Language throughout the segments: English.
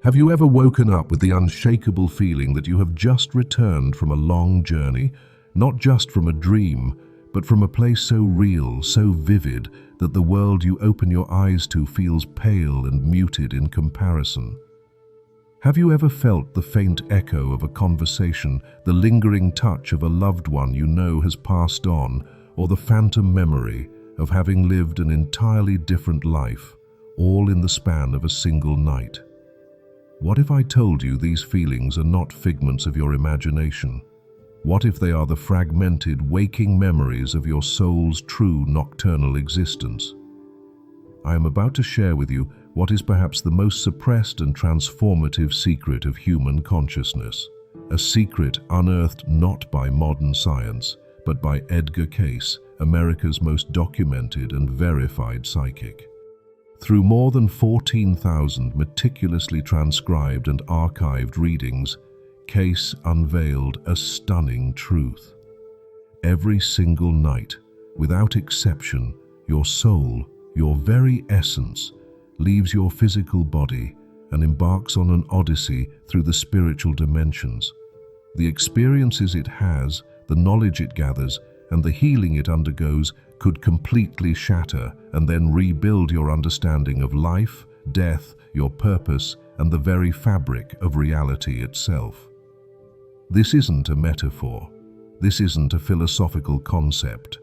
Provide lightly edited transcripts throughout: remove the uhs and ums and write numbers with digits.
Have you ever woken up with the unshakable feeling that you have just returned from a long journey, not just from a dream, but from a place so real, so vivid, that the world you open your eyes to feels pale and muted in comparison? Have you ever felt the faint echo of a conversation, the lingering touch of a loved one you know has passed on, or the phantom memory of having lived an entirely different life, all in the span of a single night? What if I told you these feelings are not figments of your imagination? What if they are the fragmented, waking memories of your soul's true nocturnal existence? I am about to share with you what is perhaps the most suppressed and transformative secret of human consciousness, a secret unearthed not by modern science, but by Edgar Cayce, America's most documented and verified psychic. Through more than 14,000 meticulously transcribed and archived readings, Cayce unveiled a stunning truth. Every single night, without exception, your soul, your very essence, leaves your physical body and embarks on an odyssey through the spiritual dimensions. The experiences it has, the knowledge it gathers, and the healing it undergoes could completely shatter and then rebuild your understanding of life, death, your purpose, and the very fabric of reality itself. This isn't a metaphor. This isn't a philosophical concept.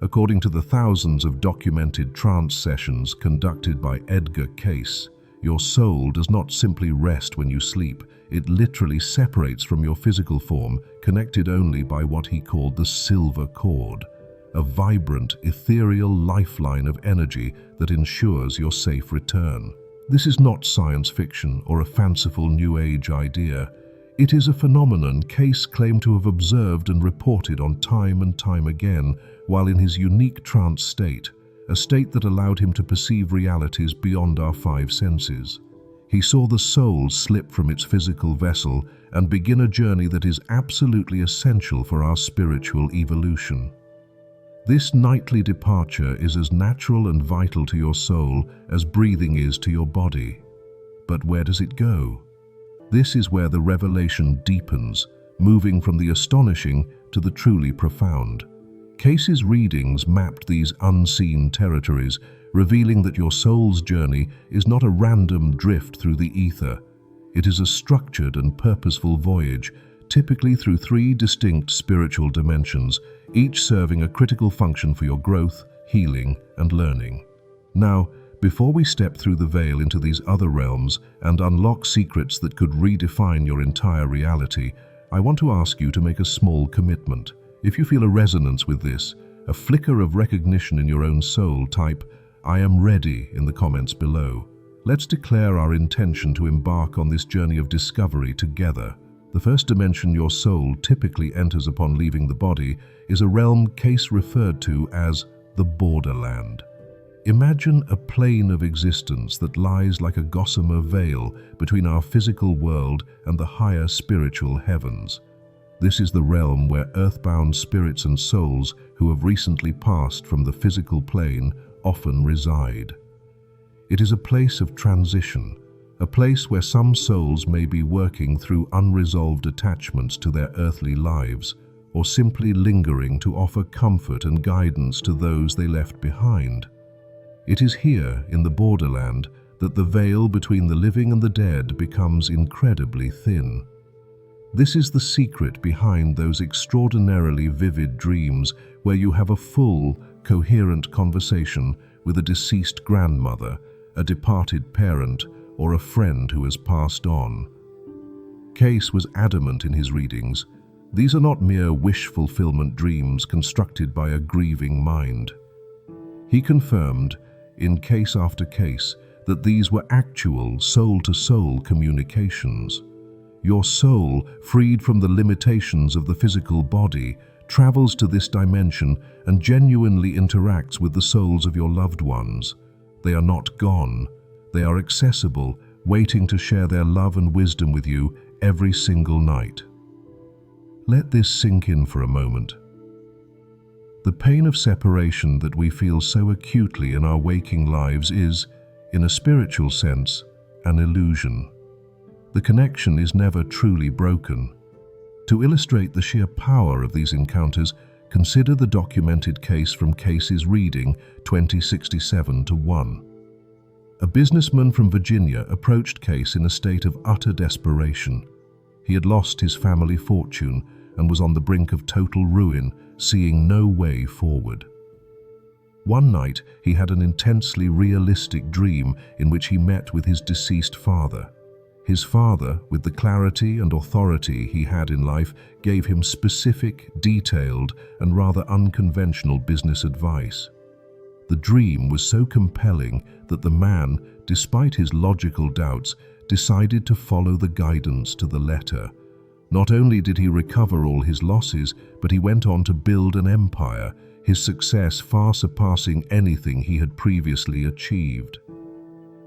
According to the thousands of documented trance sessions conducted by Edgar Cayce, your soul does not simply rest when you sleep. It literally separates from your physical form, connected only by what he called the silver cord, a vibrant, ethereal lifeline of energy that ensures your safe return. This is not science fiction or a fanciful New Age idea. It is a phenomenon Cayce claimed to have observed and reported on time and time again while in his unique trance state, a state that allowed him to perceive realities beyond our five senses. He saw the soul slip from its physical vessel and begin a journey that is absolutely essential for our spiritual evolution. This nightly departure is as natural and vital to your soul as breathing is to your body. But where does it go? This is where the revelation deepens, moving from the astonishing to the truly profound. Cayce's readings mapped these unseen territories, revealing that your soul's journey is not a random drift through the ether. It is a structured and purposeful voyage, typically through three distinct spiritual dimensions, each serving a critical function for your growth, healing, and learning. Now, before we step through the veil into these other realms and unlock secrets that could redefine your entire reality, I want to ask you to make a small commitment. If you feel a resonance with this, a flicker of recognition in your own soul, type "I am ready" in the comments below. Let's declare our intention to embark on this journey of discovery together. The first dimension your soul typically enters upon leaving the body is a realm Cayce referred to as the borderland. Imagine a plane of existence that lies like a gossamer veil between our physical world and the higher spiritual heavens. This is the realm where earthbound spirits and souls who have recently passed from the physical plane often reside. It is a place of transition, a place where some souls may be working through unresolved attachments to their earthly lives, or simply lingering to offer comfort and guidance to those they left behind. It is here, in the borderland, that the veil between the living and the dead becomes incredibly thin. This is the secret behind those extraordinarily vivid dreams where you have a full, coherent conversation with a deceased grandmother, a departed parent, or a friend who has passed on. Cayce was adamant in his readings. These are not mere wish-fulfillment dreams constructed by a grieving mind. He confirmed, in case after case, that these were actual soul-to-soul communications. Your soul, freed from the limitations of the physical body, travels to this dimension and genuinely interacts with the souls of your loved ones. They are not gone. They are accessible, waiting to share their love and wisdom with you every single night. Let this sink in for a moment. The pain of separation that we feel so acutely in our waking lives is, in a spiritual sense, an illusion. The connection is never truly broken. To illustrate the sheer power of these encounters, consider the documented case from Case's reading 2067-1. A businessman from Virginia approached Case in a state of utter desperation. He had lost his family fortune and was on the brink of total ruin, seeing no way forward. One night, he had an intensely realistic dream in which he met with his deceased father. His father, with the clarity and authority he had in life, gave him specific, detailed, and rather unconventional business advice. The dream was so compelling that the man, despite his logical doubts, decided to follow the guidance to the letter. Not only did he recover all his losses, but he went on to build an empire, his success far surpassing anything he had previously achieved.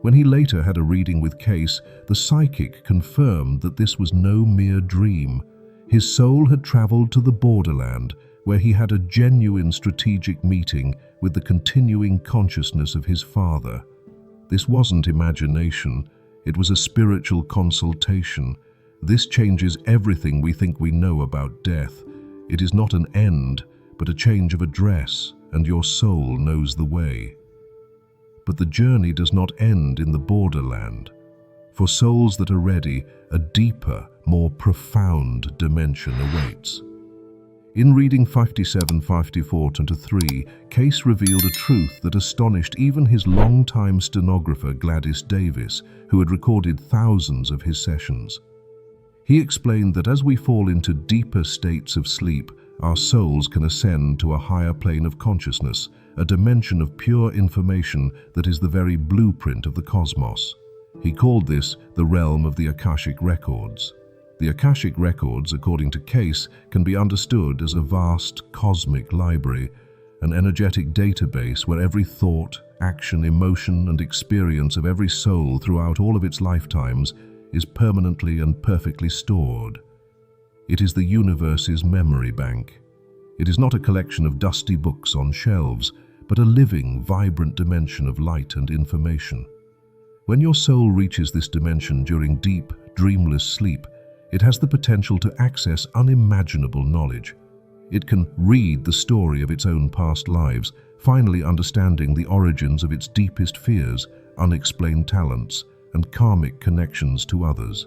When he later had a reading with Case, the psychic confirmed that this was no mere dream. His soul had traveled to the borderland, where he had a genuine strategic meeting with the continuing consciousness of his father. This wasn't imagination, it was a spiritual consultation. This changes everything we think we know about death. It is not an end, but a change of address, and your soul knows the way. But the journey does not end in the borderland. For souls that are ready, a deeper, more profound dimension awaits. In reading 57-54-3, Case revealed a truth that astonished even his longtime stenographer Gladys Davis, who had recorded thousands of his sessions. He explained that as we fall into deeper states of sleep, our souls can ascend to a higher plane of consciousness, a dimension of pure information that is the very blueprint of the cosmos. He called this the realm of the Akashic Records. The Akashic Records, according to Case, can be understood as a vast cosmic library, an energetic database where every thought, action, emotion, and experience of every soul throughout all of its lifetimes is permanently and perfectly stored. It is the universe's memory bank. It is not a collection of dusty books on shelves, but a living, vibrant dimension of light and information. When your soul reaches this dimension during deep, dreamless sleep, it has the potential to access unimaginable knowledge. It can read the story of its own past lives, finally understanding the origins of its deepest fears, unexplained talents, and karmic connections to others.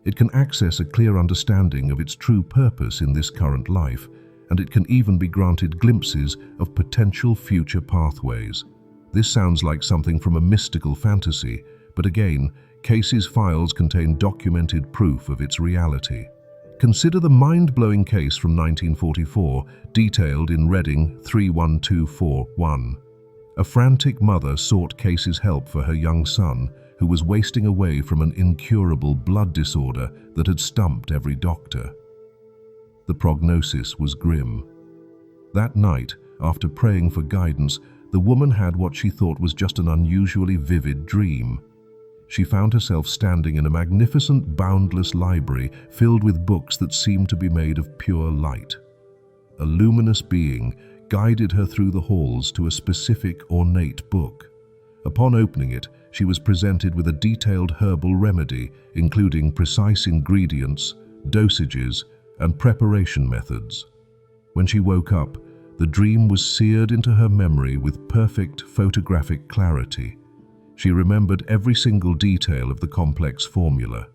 It can access a clear understanding of its true purpose in this current life, and it can even be granted glimpses of potential future pathways. This sounds like something from a mystical fantasy, but again, Case's files contain documented proof of its reality. Consider the mind-blowing case from 1944, detailed in Reading 31241. A frantic mother sought Case's help for her young son, who was wasting away from an incurable blood disorder that had stumped every doctor. The prognosis was grim. That night, after praying for guidance, the woman had what she thought was just an unusually vivid dream. She found herself standing in a magnificent, boundless library filled with books that seemed to be made of pure light. A luminous being guided her through the halls to a specific, ornate book. Upon opening it, she was presented with a detailed herbal remedy, including precise ingredients, dosages, and preparation methods. When she woke up, the dream was seared into her memory with perfect photographic clarity. She remembered every single detail of the complex formula.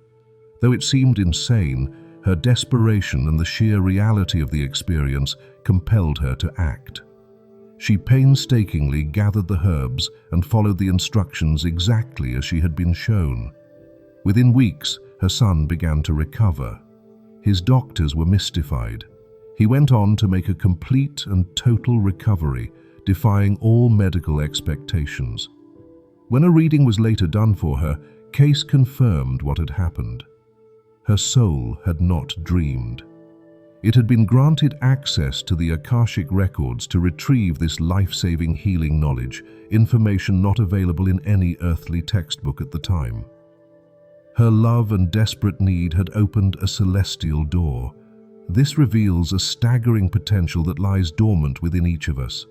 Though it seemed insane, her desperation and the sheer reality of the experience compelled her to act. She painstakingly gathered the herbs and followed the instructions exactly as she had been shown. Within weeks, her son began to recover. His doctors were mystified. He went on to make a complete and total recovery, defying all medical expectations. When a reading was later done for her, Case confirmed what had happened. Her soul had not dreamed. It had been granted access to the Akashic Records to retrieve this life-saving healing knowledge, information not available in any earthly textbook at the time. Her love and desperate need had opened a celestial door. This reveals a staggering potential that lies dormant within each of us.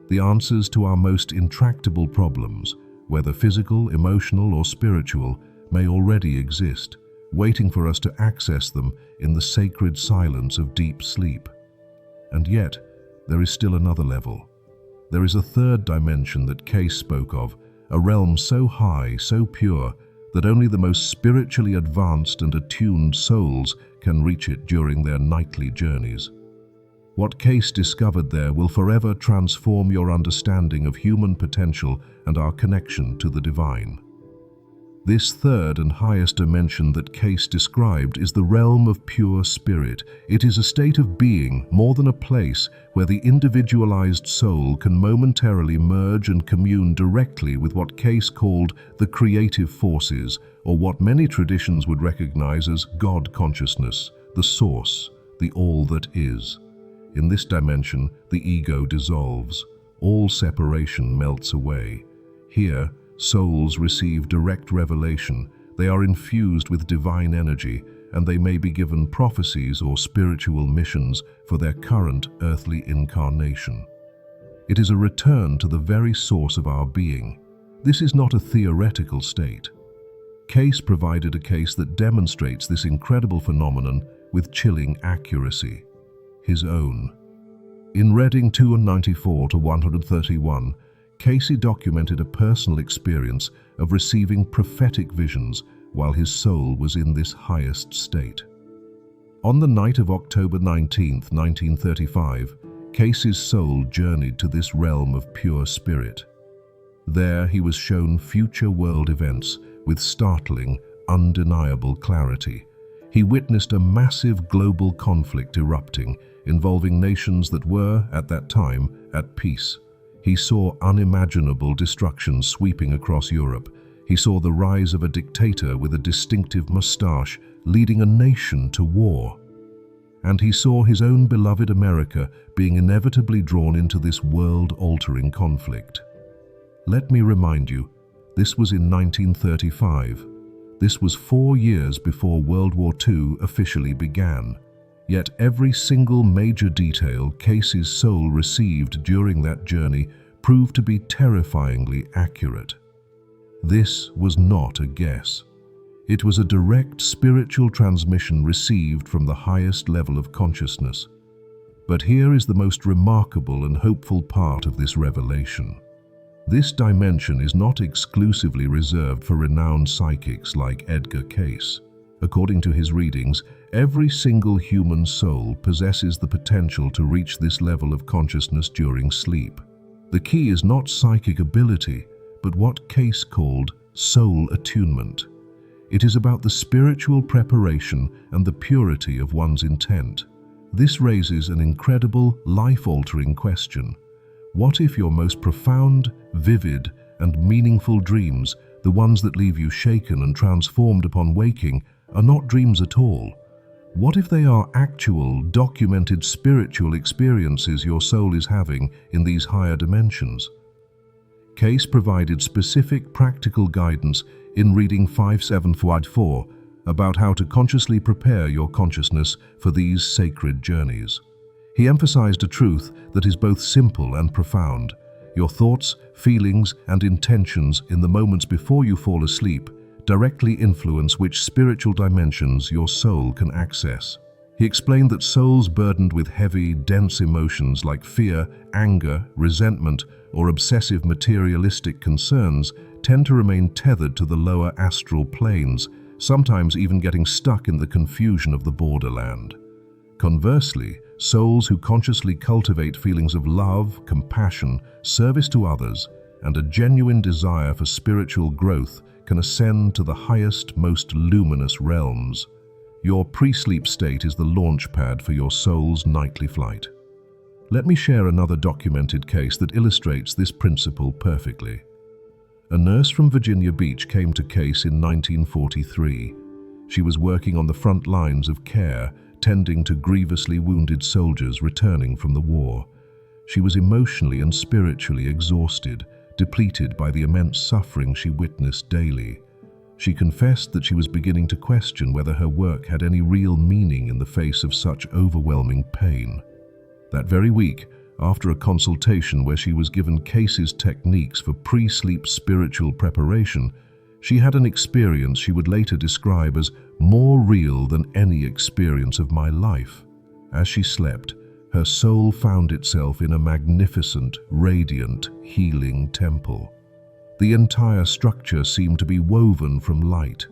The answers to our most intractable problems, whether physical, emotional, or spiritual, may already exist, waiting for us to access them in the sacred silence of deep sleep. And yet, there is still another level. There is a third dimension that Case spoke of, a realm so high, so pure, that only the most spiritually advanced and attuned souls can reach it during their nightly journeys. What Case discovered there will forever transform your understanding of human potential and our connection to the divine. This third and highest dimension that Case described is the realm of pure spirit. It is a state of being, more than a place, where the individualized soul can momentarily merge and commune directly with what Case called the creative forces, or what many traditions would recognize as God consciousness, the source, the all that is. In this dimension, the ego dissolves. All separation melts away. Here, souls receive direct revelation. They are infused with divine energy, and they may be given prophecies or spiritual missions for their current earthly incarnation. It is a return to the very source of our being. This is not a theoretical state. Case provided a case that demonstrates this incredible phenomenon with chilling accuracy. His own. In Reading 294-131, Casey documented a personal experience of receiving prophetic visions while his soul was in this highest state. On the night of October 19, 1935, Casey's soul journeyed to this realm of pure spirit. There he was shown future world events with startling, undeniable clarity. He witnessed a massive global conflict erupting, involving nations that were, at that time, at peace. He saw unimaginable destruction sweeping across Europe. He saw the rise of a dictator with a distinctive mustache leading a nation to war. And he saw his own beloved America being inevitably drawn into this world-altering conflict. Let me remind you, this was in 1935. This was 4 years before World War II officially began. Yet every single major detail Casey's soul received during that journey proved to be terrifyingly accurate. This was not a guess. It was a direct spiritual transmission received from the highest level of consciousness. But here is the most remarkable and hopeful part of this revelation. This dimension is not exclusively reserved for renowned psychics like Edgar Cayce. According to his readings, every single human soul possesses the potential to reach this level of consciousness during sleep. The key is not psychic ability, but what Cayce called soul attunement. It is about the spiritual preparation and the purity of one's intent. This raises an incredible, life-altering question. What if your most profound, vivid, and meaningful dreams, the ones that leave you shaken and transformed upon waking, are not dreams at all? What if they are actual, documented spiritual experiences your soul is having in these higher dimensions? Cayce provided specific practical guidance in reading 5744 about how to consciously prepare your consciousness for these sacred journeys. He emphasized a truth that is both simple and profound. Your thoughts, feelings, and intentions in the moments before you fall asleep directly influence which spiritual dimensions your soul can access. He explained that souls burdened with heavy, dense emotions like fear, anger, resentment, or obsessive materialistic concerns tend to remain tethered to the lower astral planes, sometimes even getting stuck in the confusion of the borderland. Conversely, souls who consciously cultivate feelings of love, compassion, service to others, and a genuine desire for spiritual growth can ascend to the highest, most luminous realms. Your pre-sleep state is the launch pad for your soul's nightly flight. Let me share another documented case that illustrates this principle perfectly. A nurse from Virginia Beach came to Cayce in 1943. She was working on the front lines of care, tending to grievously wounded soldiers returning from the war. She was emotionally and spiritually exhausted, depleted by the immense suffering she witnessed daily. She confessed that she was beginning to question whether her work had any real meaning in the face of such overwhelming pain. That very week, after a consultation where she was given Cayce's techniques for pre-sleep spiritual preparation, She had an experience she would later describe as more real than any experience of my life. As she slept, her soul found itself in a magnificent, radiant, healing temple. The entire structure seemed to be woven from light.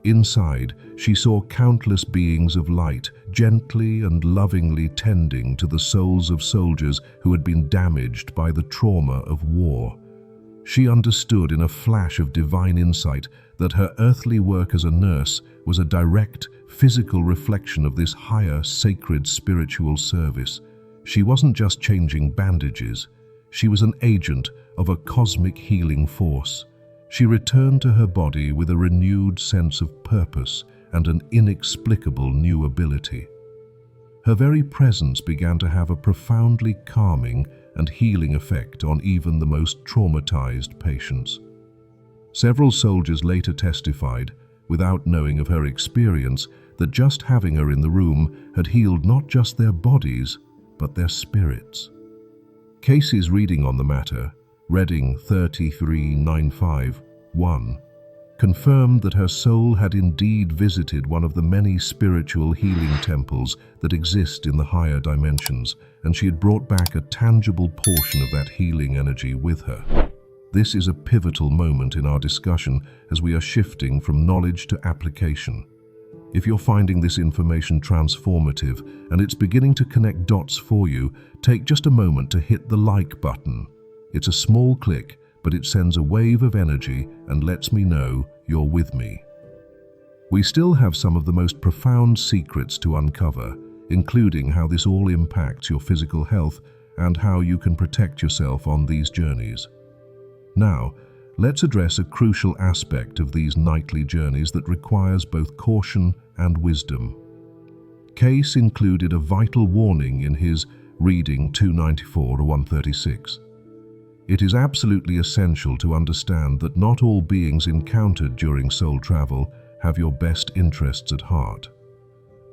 Inside, she saw countless beings of light, gently and lovingly tending to the souls of soldiers who had been damaged by the trauma of war. She understood in a flash of divine insight that her earthly work as a nurse was a direct, physical reflection of this higher, sacred spiritual service. She wasn't just changing bandages. She was an agent of a cosmic healing force. She returned to her body with a renewed sense of purpose and an inexplicable new ability. Her very presence began to have a profoundly calming and healing effect on even the most traumatized patients. Several soldiers later testified, without knowing of her experience, that just having her in the room had healed not just their bodies, but their spirits. Casey's reading on the matter, Reading 33-95-1, confirmed that her soul had indeed visited one of the many spiritual healing temples that exist in the higher dimensions, and she had brought back a tangible portion of that healing energy with her. This is a pivotal moment in our discussion as we are shifting from knowledge to application. If you're finding this information transformative and it's beginning to connect dots for you, take just a moment to hit the like button. It's a small click, but it sends a wave of energy and lets me know you're with me. We still have some of the most profound secrets to uncover, including how this all impacts your physical health and how you can protect yourself on these journeys. Now, let's address a crucial aspect of these nightly journeys that requires both caution and wisdom. Case included a vital warning in his Reading 294-136. It is absolutely essential to understand that not all beings encountered during soul travel have your best interests at heart.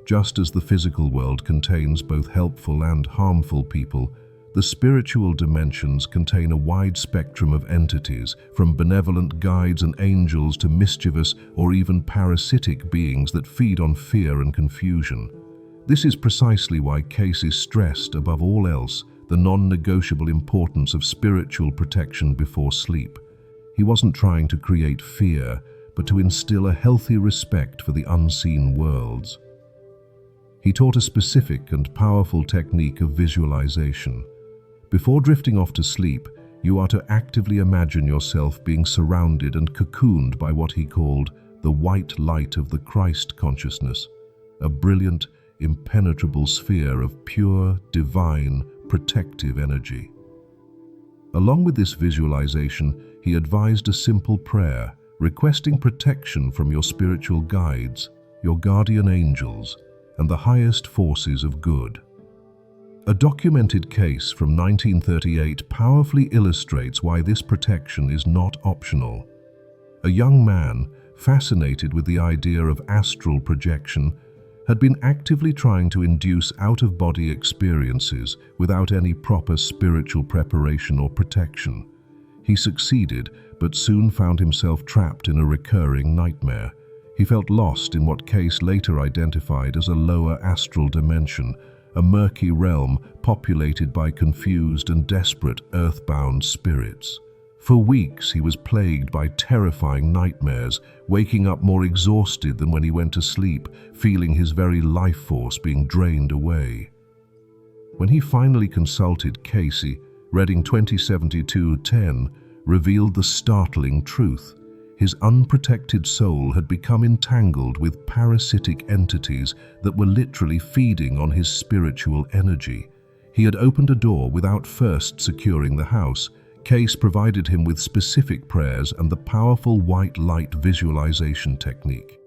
Just as the physical world contains both helpful and harmful people, the spiritual dimensions contain a wide spectrum of entities, from benevolent guides and angels to mischievous or even parasitic beings that feed on fear and confusion. This is precisely why Case stressed above all else the non-negotiable importance of spiritual protection before sleep. He wasn't trying to create fear, but to instill a healthy respect for the unseen worlds. He taught a specific and powerful technique of visualization. Before drifting off to sleep, you are to actively imagine yourself being surrounded and cocooned by what he called the white light of the Christ consciousness, a brilliant, impenetrable sphere of pure, divine, protective energy. Along with this visualization, he advised a simple prayer, requesting protection from your spiritual guides, your guardian angels, and the highest forces of good. A documented case from 1938 powerfully illustrates why this protection is not optional. A young man, fascinated with the idea of astral projection, had been actively trying to induce out-of-body experiences without any proper spiritual preparation or protection. He succeeded, but soon found himself trapped in a recurring nightmare. He felt lost in what Case later identified as a lower astral dimension, a murky realm populated by confused and desperate earthbound spirits. For weeks, he was plagued by terrifying nightmares, waking up more exhausted than when he went to sleep, feeling his very life force being drained away. When he finally consulted Casey, Reading 2072-10 revealed the startling truth. His unprotected soul had become entangled with parasitic entities that were literally feeding on his spiritual energy. He had opened a door without first securing the house. Case provided him with specific prayers and the powerful white light visualization technique.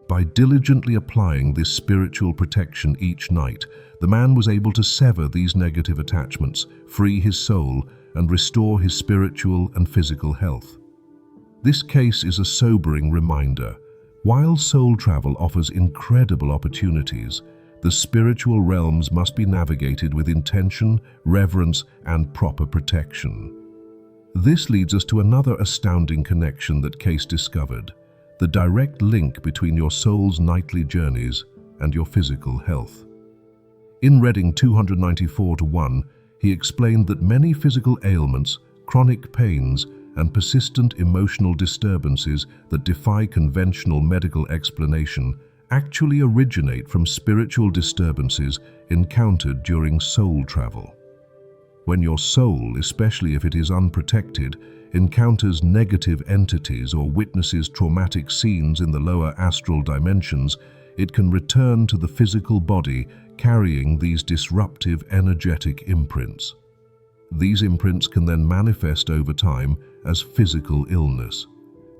By diligently applying this spiritual protection each night, the man was able to sever these negative attachments, free his soul, and restore his spiritual and physical health. This case is a sobering reminder. While soul travel offers incredible opportunities, the spiritual realms must be navigated with intention, reverence, and proper protection. This leads us to another astounding connection that Case discovered: the direct link between your soul's nightly journeys and your physical health. In reading 294-1, he explained that many physical ailments, chronic pains, and persistent emotional disturbances that defy conventional medical explanation actually originate from spiritual disturbances encountered during soul travel. When your soul, especially if it is unprotected, encounters negative entities or witnesses traumatic scenes in the lower astral dimensions, it can return to the physical body carrying these disruptive energetic imprints. These imprints can then manifest over time as physical illness.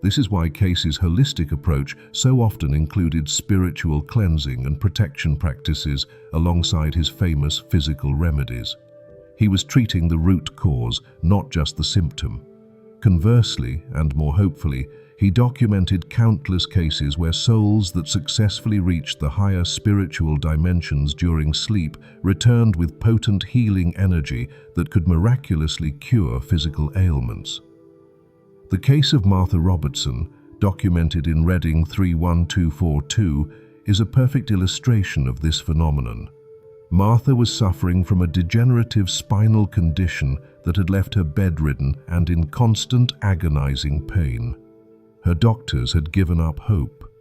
This is why Case's holistic approach so often included spiritual cleansing and protection practices alongside his famous physical remedies. He was treating the root cause, not just the symptom. Conversely, and more hopefully, he documented countless cases where souls that successfully reached the higher spiritual dimensions during sleep returned with potent healing energy that could miraculously cure physical ailments. The case of Martha Robertson, documented in Reading 31242, is a perfect illustration of this phenomenon. Martha was suffering from a degenerative spinal condition that had left her bedridden and in constant agonizing pain. Her doctors had given up hope.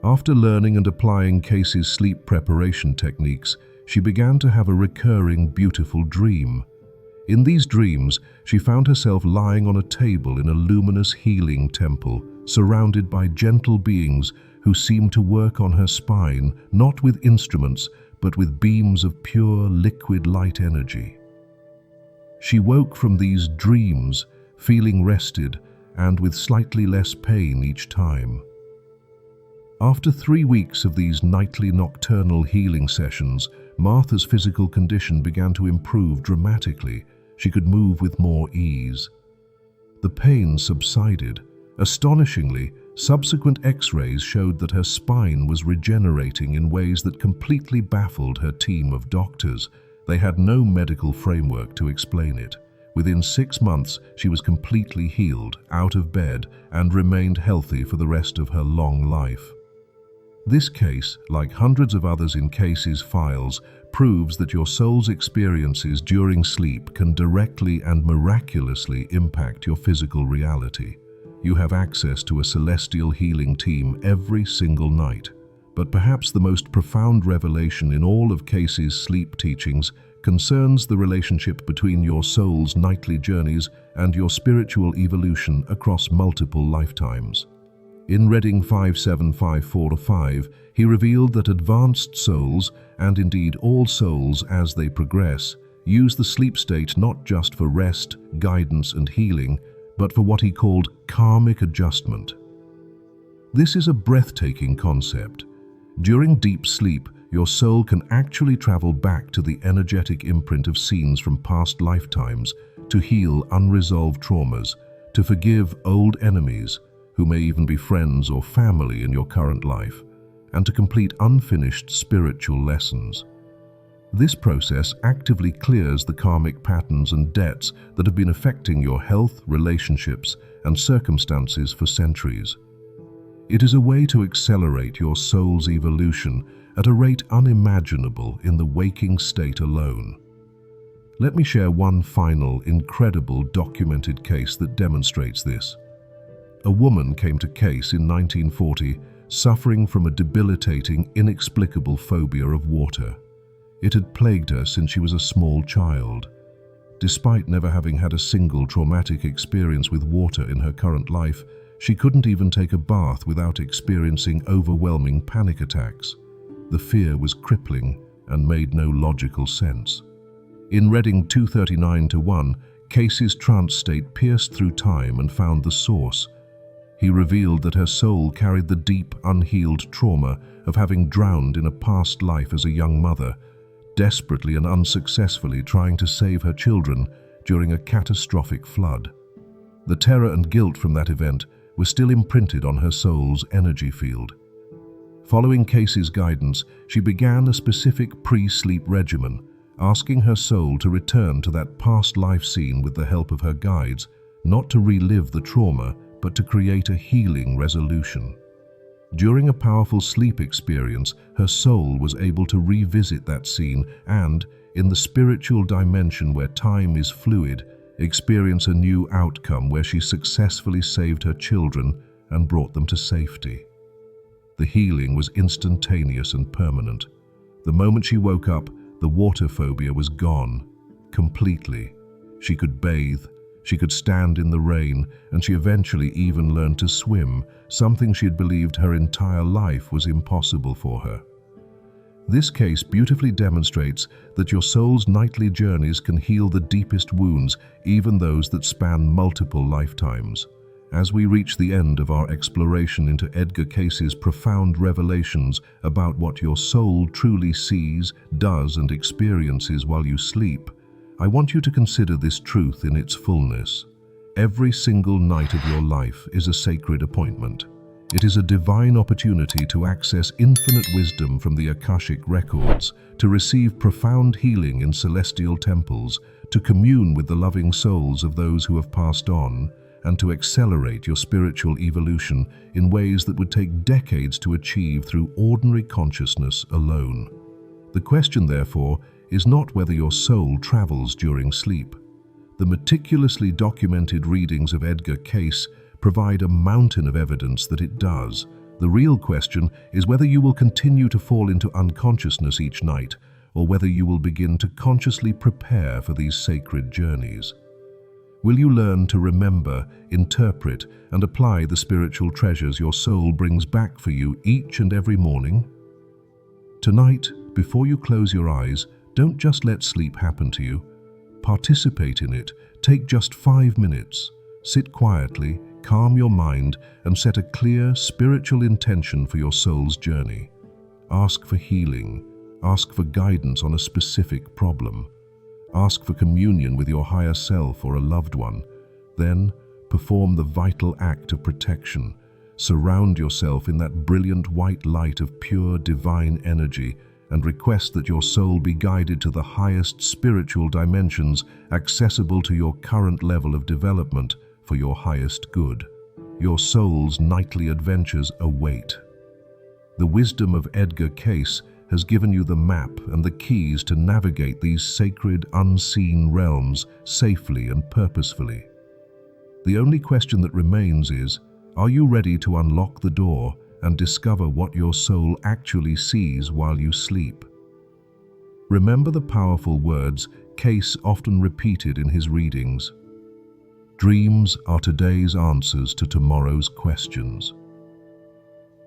After learning and applying Case's sleep preparation techniques, she began to have a recurring beautiful dream. In these dreams, she found herself lying on a table in a luminous healing temple, surrounded by gentle beings who seemed to work on her spine, not with instruments, but with beams of pure liquid light energy. She woke from these dreams, feeling rested and with slightly less pain each time. After 3 weeks of these nightly nocturnal healing sessions, Martha's physical condition began to improve dramatically. She could move with more ease. The pain subsided. Astonishingly, subsequent X-rays showed that her spine was regenerating in ways that completely baffled her team of doctors. They had no medical framework to explain it. Within 6 months, she was completely healed, out of bed, and remained healthy for the rest of her long life. This case, like hundreds of others in Case's files, proves that your soul's experiences during sleep can directly and miraculously impact your physical reality. You have access to a celestial healing team every single night. But perhaps the most profound revelation in all of Case's sleep teachings concerns the relationship between your soul's nightly journeys and your spiritual evolution across multiple lifetimes. In Reading 57545, he revealed that advanced souls, and indeed all souls as they progress, use the sleep state not just for rest, guidance, and healing, but for what he called karmic adjustment. This is a breathtaking concept. During deep sleep, your soul can actually travel back to the energetic imprint of scenes from past lifetimes to heal unresolved traumas, to forgive old enemies, who may even be friends or family in your current life, and to complete unfinished spiritual lessons. This process actively clears the karmic patterns and debts that have been affecting your health, relationships, and circumstances for centuries. It is a way to accelerate your soul's evolution at a rate unimaginable in the waking state alone. Let me share one final, incredible documented case that demonstrates this. A woman came to Case in 1940, suffering from a debilitating, inexplicable phobia of water. It had plagued her since she was a small child. Despite never having had a single traumatic experience with water in her current life, she couldn't even take a bath without experiencing overwhelming panic attacks. The fear was crippling and made no logical sense. In Reading 239-1, Case's trance state pierced through time and found the source. He revealed that her soul carried the deep, unhealed trauma of having drowned in a past life as a young mother, desperately and unsuccessfully trying to save her children during a catastrophic flood. The terror and guilt from that event were still imprinted on her soul's energy field. Following Case's guidance, she began a specific pre-sleep regimen, asking her soul to return to that past life scene with the help of her guides, not to relive the trauma, but to create a healing resolution. During a powerful sleep experience, her soul was able to revisit that scene and, in the spiritual dimension where time is fluid, experience a new outcome where she successfully saved her children and brought them to safety. The healing was instantaneous and permanent. The moment she woke up, the water phobia was gone, completely. She could bathe, she could stand in the rain, and she eventually even learned to swim, something she had believed her entire life was impossible for her. This case beautifully demonstrates that your soul's nightly journeys can heal the deepest wounds, even those that span multiple lifetimes. As we reach the end of our exploration into Edgar Cayce's profound revelations about what your soul truly sees, does, and experiences while you sleep, I want you to consider this truth in its fullness. Every single night of your life is a sacred appointment. It is a divine opportunity to access infinite wisdom from the Akashic records, to receive profound healing in celestial temples, to commune with the loving souls of those who have passed on, and to accelerate your spiritual evolution in ways that would take decades to achieve through ordinary consciousness alone. The question, therefore, is not whether your soul travels during sleep. The meticulously documented readings of Edgar Cayce provide a mountain of evidence that it does. The real question is whether you will continue to fall into unconsciousness each night, or whether you will begin to consciously prepare for these sacred journeys. Will you learn to remember, interpret, and apply the spiritual treasures your soul brings back for you each and every morning? Tonight, before you close your eyes, don't just let sleep happen to you. Participate in it. Take just 5 minutes. Sit quietly, calm your mind, and set a clear, spiritual intention for your soul's journey. Ask for healing. Ask for guidance on a specific problem. Ask for communion with your higher self or a loved one. Then, perform the vital act of protection. Surround yourself in that brilliant white light of pure divine energy and request that your soul be guided to the highest spiritual dimensions accessible to your current level of development for your highest good. Your soul's nightly adventures await. The wisdom of Edgar Cayce has given you the map and the keys to navigate these sacred, unseen realms safely and purposefully. The only question that remains is, are you ready to unlock the door and discover what your soul actually sees while you sleep? Remember the powerful words Cayce often repeated in his readings. Dreams are today's answers to tomorrow's questions.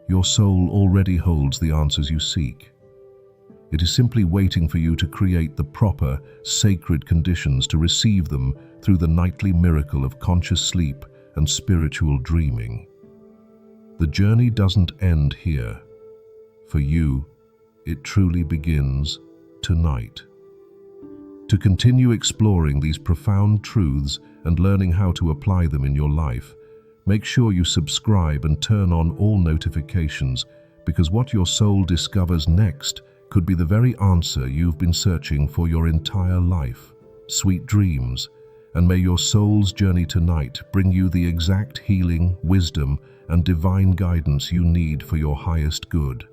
Your soul already holds the answers you seek. It is simply waiting for you to create the proper, sacred conditions to receive them through the nightly miracle of conscious sleep and spiritual dreaming. The journey doesn't end here. For you, it truly begins tonight. To continue exploring these profound truths and learning how to apply them in your life, make sure you subscribe and turn on all notifications, because what your soul discovers next could be the very answer you've been searching for your entire life. Sweet dreams, and may your soul's journey tonight bring you the exact healing, wisdom, and divine guidance you need for your highest good.